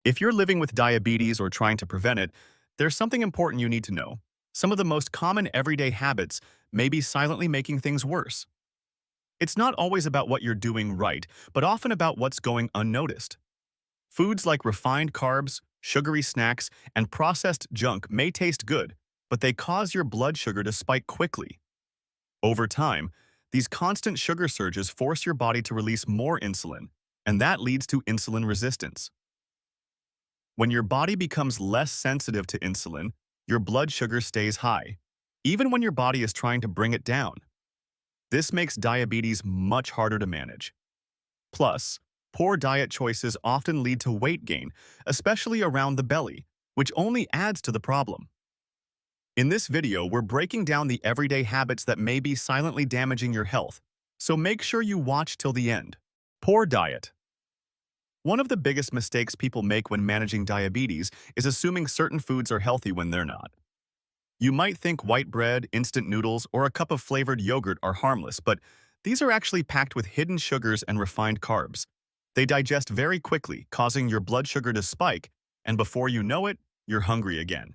If you're living with diabetes or trying to prevent it, there's something important you need to know. Some of the most common everyday habits may be silently making things worse. It's not always about what you're doing right, but often about what's going unnoticed. Foods like refined carbs, sugary snacks, and processed junk may taste good, but they cause your blood sugar to spike quickly. Over time, these constant sugar surges force your body to release more insulin, and that leads to insulin resistance. When your body becomes less sensitive to insulin, your blood sugar stays high, even when your body is trying to bring it down. This makes diabetes much harder to manage. Plus, poor diet choices often lead to weight gain, especially around the belly, which only adds to the problem. In this video, we're breaking down the everyday habits that may be silently damaging your health, so make sure you watch till the end. Poor diet. One of the biggest mistakes people make when managing diabetes is assuming certain foods are healthy when they're not. You might think white bread, instant noodles, or a cup of flavored yogurt are harmless, but these are actually packed with hidden sugars and refined carbs. They digest very quickly, causing your blood sugar to spike, and before you know it, you're hungry again.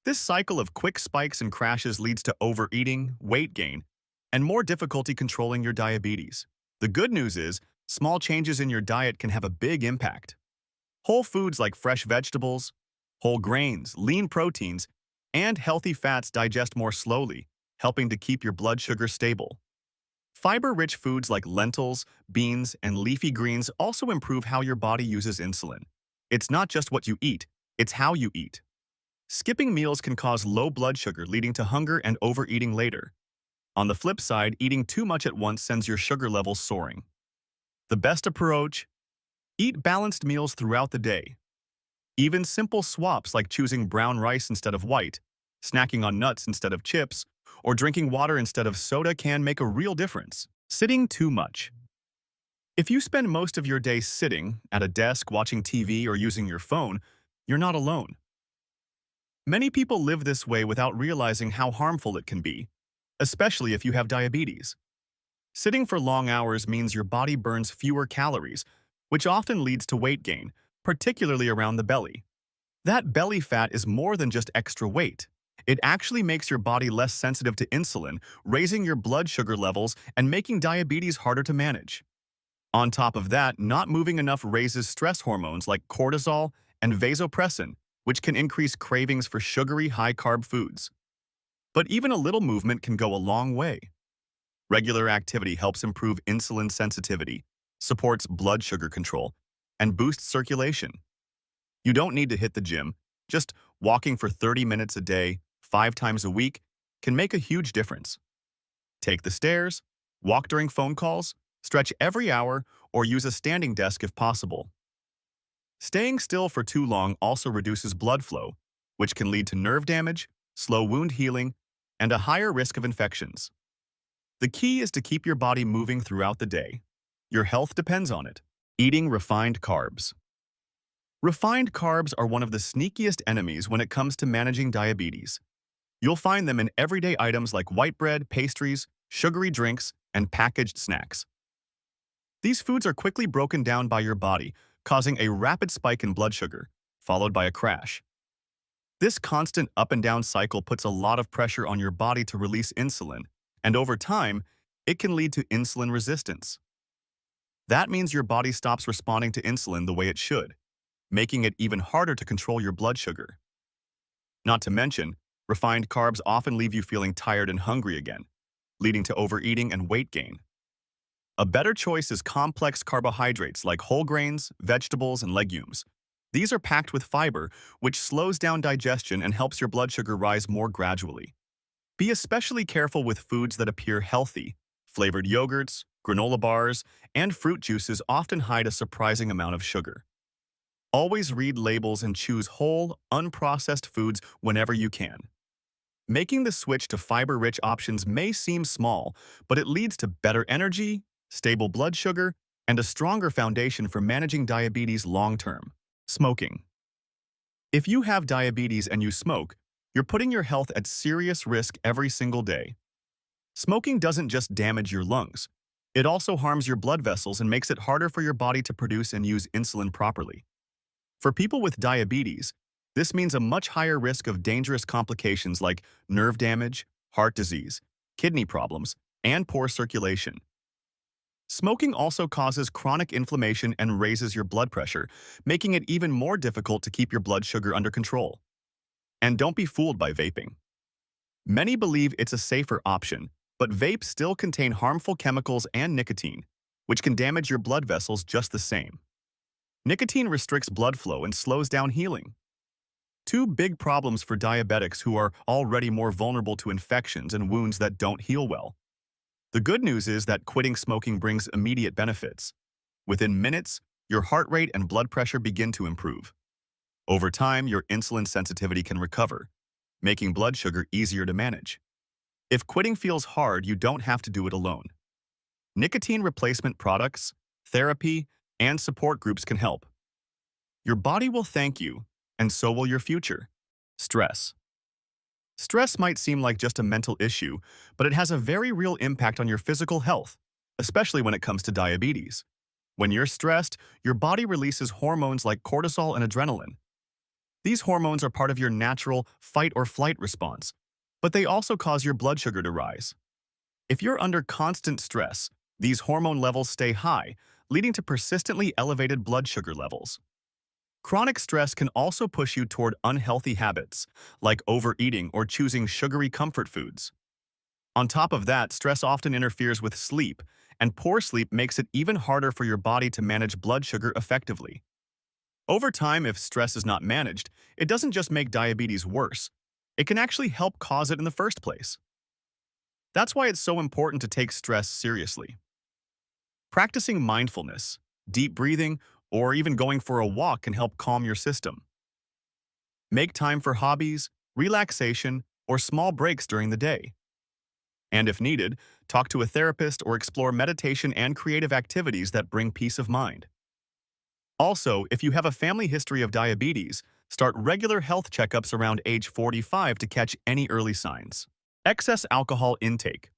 This cycle of quick spikes and crashes leads to overeating, weight gain, and more difficulty controlling your diabetes. The good news is, small changes in your diet can have a big impact. Whole foods like fresh vegetables, whole grains, lean proteins, and healthy fats digest more slowly, helping to keep your blood sugar stable. Fiber-rich foods like lentils, beans, and leafy greens also improve how your body uses insulin. It's not just what you eat, it's how you eat. Skipping meals can cause low blood sugar, leading to hunger and overeating later. On the flip side, eating too much at once sends your sugar levels soaring. The best approach? Eat balanced meals throughout the day. Even simple swaps like choosing brown rice instead of white, snacking on nuts instead of chips, or drinking water instead of soda can make a real difference. Sitting too much. If you spend most of your day sitting at a desk watching TV or using your phone, you're not alone. Many people live this way without realizing how harmful it can be, especially if you have diabetes. Sitting for long hours means your body burns fewer calories, which often leads to weight gain, particularly around the belly. That belly fat is more than just extra weight. It actually makes your body less sensitive to insulin, raising your blood sugar levels and making diabetes harder to manage. On top of that, not moving enough raises stress hormones like cortisol and vasopressin, which can increase cravings for sugary, high-carb foods. But even a little movement can go a long way. Regular activity helps improve insulin sensitivity, supports blood sugar control, and boosts circulation. You don't need to hit the gym. Just walking for 30 minutes a day, 5 times a week, can make a huge difference. Take the stairs, walk during phone calls, stretch every hour, or use a standing desk if possible. Staying still for too long also reduces blood flow, which can lead to nerve damage, slow wound healing, and a higher risk of infections. The key is to keep your body moving throughout the day. Your health depends on it. Eating refined carbs. Refined carbs are one of the sneakiest enemies when it comes to managing diabetes. You'll find them in everyday items like white bread, pastries, sugary drinks, and packaged snacks. These foods are quickly broken down by your body, causing a rapid spike in blood sugar, followed by a crash. This constant up and down cycle puts a lot of pressure on your body to release insulin, and over time, it can lead to insulin resistance. That means your body stops responding to insulin the way it should, making it even harder to control your blood sugar. Not to mention, refined carbs often leave you feeling tired and hungry again, leading to overeating and weight gain. A better choice is complex carbohydrates like whole grains, vegetables, and legumes. These are packed with fiber, which slows down digestion and helps your blood sugar rise more gradually. Be especially careful with foods that appear healthy. Flavored yogurts, granola bars, and fruit juices often hide a surprising amount of sugar. Always read labels and choose whole, unprocessed foods whenever you can. Making the switch to fiber-rich options may seem small, but it leads to better energy, stable blood sugar, and a stronger foundation for managing diabetes long-term. Smoking. If you have diabetes and you smoke, you're putting your health at serious risk every single day. Smoking doesn't just damage your lungs. It also harms your blood vessels and makes it harder for your body to produce and use insulin properly. For people with diabetes, this means a much higher risk of dangerous complications like nerve damage, heart disease, kidney problems, and poor circulation. Smoking also causes chronic inflammation and raises your blood pressure, making it even more difficult to keep your blood sugar under control. And don't be fooled by vaping. Many believe it's a safer option, but vapes still contain harmful chemicals and nicotine, which can damage your blood vessels just the same. Nicotine restricts blood flow and slows down healing. Two big problems for diabetics who are already more vulnerable to infections and wounds that don't heal well. The good news is that quitting smoking brings immediate benefits. Within minutes, your heart rate and blood pressure begin to improve. Over time, your insulin sensitivity can recover, making blood sugar easier to manage. If quitting feels hard, you don't have to do it alone. Nicotine replacement products, therapy, and support groups can help. Your body will thank you, and so will your future. Stress. Stress might seem like just a mental issue, but it has a very real impact on your physical health, especially when it comes to diabetes. When you're stressed, your body releases hormones like cortisol and adrenaline. These hormones are part of your natural fight or flight response, but they also cause your blood sugar to rise. If you're under constant stress, these hormone levels stay high, leading to persistently elevated blood sugar levels. Chronic stress can also push you toward unhealthy habits, like overeating or choosing sugary comfort foods. On top of that, stress often interferes with sleep, and poor sleep makes it even harder for your body to manage blood sugar effectively. Over time, if stress is not managed, it doesn't just make diabetes worse. It can actually help cause it in the first place. That's why it's so important to take stress seriously. Practicing mindfulness, deep breathing, or even going for a walk can help calm your system. Make time for hobbies, relaxation, or small breaks during the day. And if needed, talk to a therapist or explore meditation and creative activities that bring peace of mind. Also, if you have a family history of diabetes, start regular health checkups around age 45 to catch any early signs. Excess alcohol intake.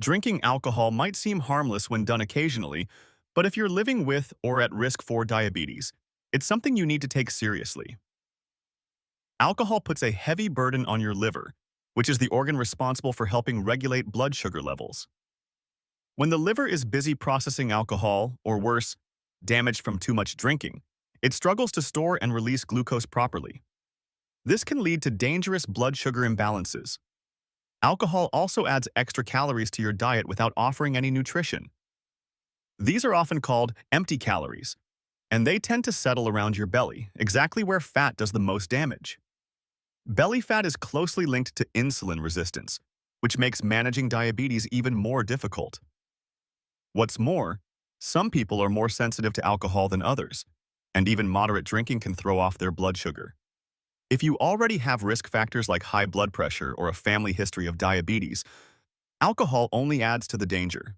Drinking alcohol might seem harmless when done occasionally, but if you're living with or at risk for diabetes, it's something you need to take seriously. Alcohol puts a heavy burden on your liver, which is the organ responsible for helping regulate blood sugar levels. When the liver is busy processing alcohol, or worse, damaged from too much drinking, it struggles to store and release glucose properly. This can lead to dangerous blood sugar imbalances. Alcohol also adds extra calories to your diet without offering any nutrition. These are often called empty calories, and they tend to settle around your belly, exactly where fat does the most damage. Belly fat is closely linked to insulin resistance, which makes managing diabetes even more difficult. What's more, some people are more sensitive to alcohol than others, and even moderate drinking can throw off their blood sugar. If you already have risk factors like high blood pressure or a family history of diabetes, alcohol only adds to the danger.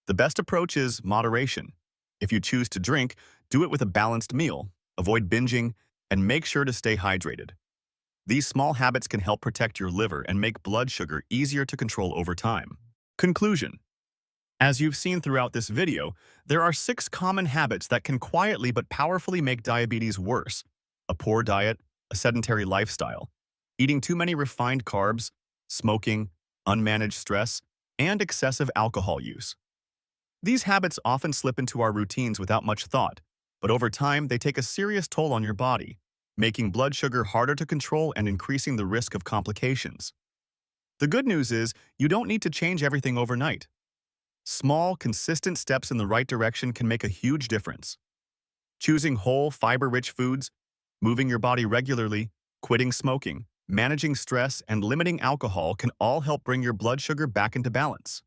The best approach is moderation. If you choose to drink, do it with a balanced meal, avoid binging, and make sure to stay hydrated. These small habits can help protect your liver and make blood sugar easier to control over time. Conclusion. As you've seen throughout this video, there are 6 common habits that can quietly but powerfully make diabetes worse. A poor diet, a sedentary lifestyle, eating too many refined carbs, smoking, unmanaged stress, and excessive alcohol use. These habits often slip into our routines without much thought, but over time they take a serious toll on your body, making blood sugar harder to control and increasing the risk of complications. The good news is you don't need to change everything overnight. Small, consistent steps in the right direction can make a huge difference. Choosing whole, fiber-rich foods, moving your body regularly, quitting smoking, managing stress, and limiting alcohol can all help bring your blood sugar back into balance.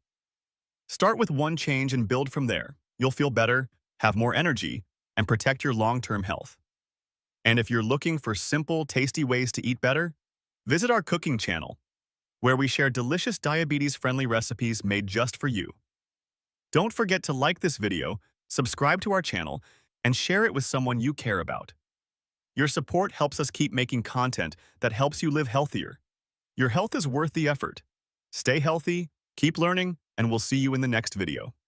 Start with one change and build from there. You'll feel better, have more energy, and protect your long-term health. And if you're looking for simple, tasty ways to eat better, visit our cooking channel, where we share delicious diabetes-friendly recipes made just for you. Don't forget to like this video, subscribe to our channel, and share it with someone you care about. Your support helps us keep making content that helps you live healthier. Your health is worth the effort. Stay healthy, keep learning, and we'll see you in the next video.